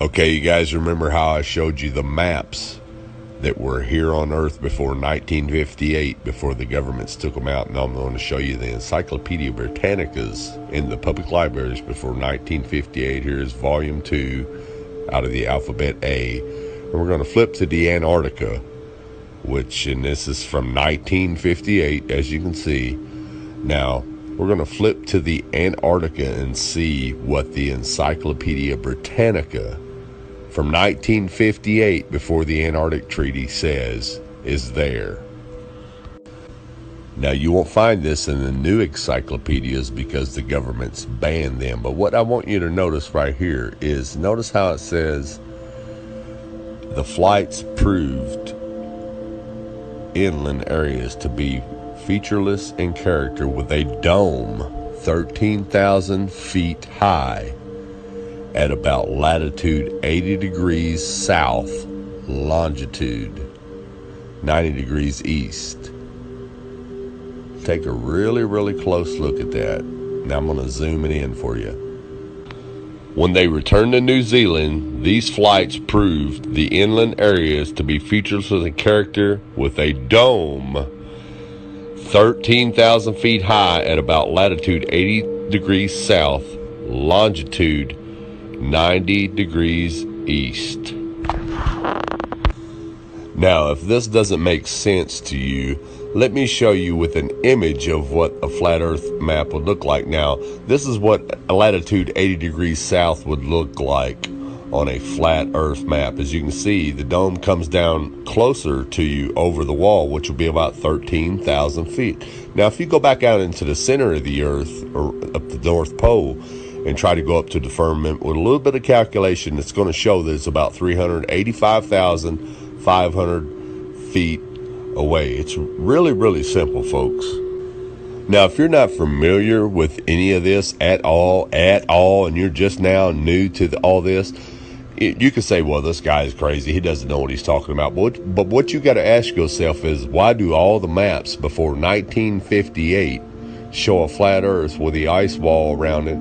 Okay, you guys remember how I showed you the maps that were here on Earth before 1958, before the governments took them out? Now I'm going to show you the Encyclopedia Britannicas in the public libraries before 1958. Here's volume 2 out of the alphabet A. And we're going to flip to the Antarctica, and this is from 1958, as you can see. Now, we're going to flip to the Antarctica and see what the Encyclopedia Britannica from 1958, before the Antarctic Treaty, says is there. Now, you won't find this in the new encyclopedias because the government's banned them. But what I want you to notice right here is, notice how it says the flights proved inland areas to be featureless in character, with a dome 13,000 feet high at about latitude 80 degrees south, longitude 90 degrees east. Take a really close look at that. Now I'm going to zoom it in for you. When they returned to New Zealand, these flights proved the inland areas to be featureless in character, with a dome 13,000 feet high at about latitude 80 degrees south, longitude 90 degrees east. Now, if this doesn't make sense to you, let me show you with an image of what a flat earth map would look like. Now, this is what a latitude 80 degrees south would look like on a flat earth map. As you can see, the dome comes down closer to you over the wall, which will be about 13,000 feet. Now, if you go back out into the center of the earth, or up the North Pole, and try to go up to the firmament with a little bit of calculation, it's going to show that it's about 385,500 feet away. It's really simple, folks. Now, if you're not familiar with any of this at all, and you're just now new to all this, you could say, well, this guy is crazy. He doesn't know what he's talking about. But what you got to ask yourself is, why do all the maps before 1958 show a flat earth with the ice wall around it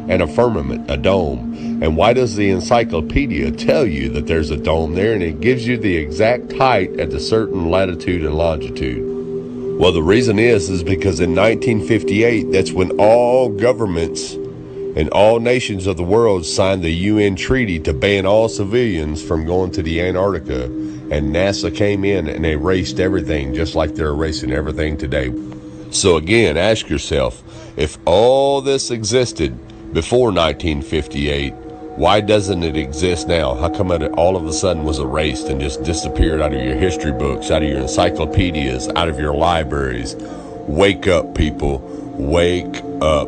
and a firmament, a dome? And why does the encyclopedia tell you that there's a dome there, and it gives you the exact height at a certain latitude and longitude? Well, the reason is because in 1958, that's when all governments and all nations of the world signed the UN treaty to ban all civilians from going to the Antarctica, and NASA came in and erased everything, just like they're erasing everything today. So again, ask yourself, if all this existed before 1958, why doesn't it exist now? How come it all of a sudden was erased and just disappeared out of your history books, out of your encyclopedias, out of your libraries? Wake up, people. Wake up.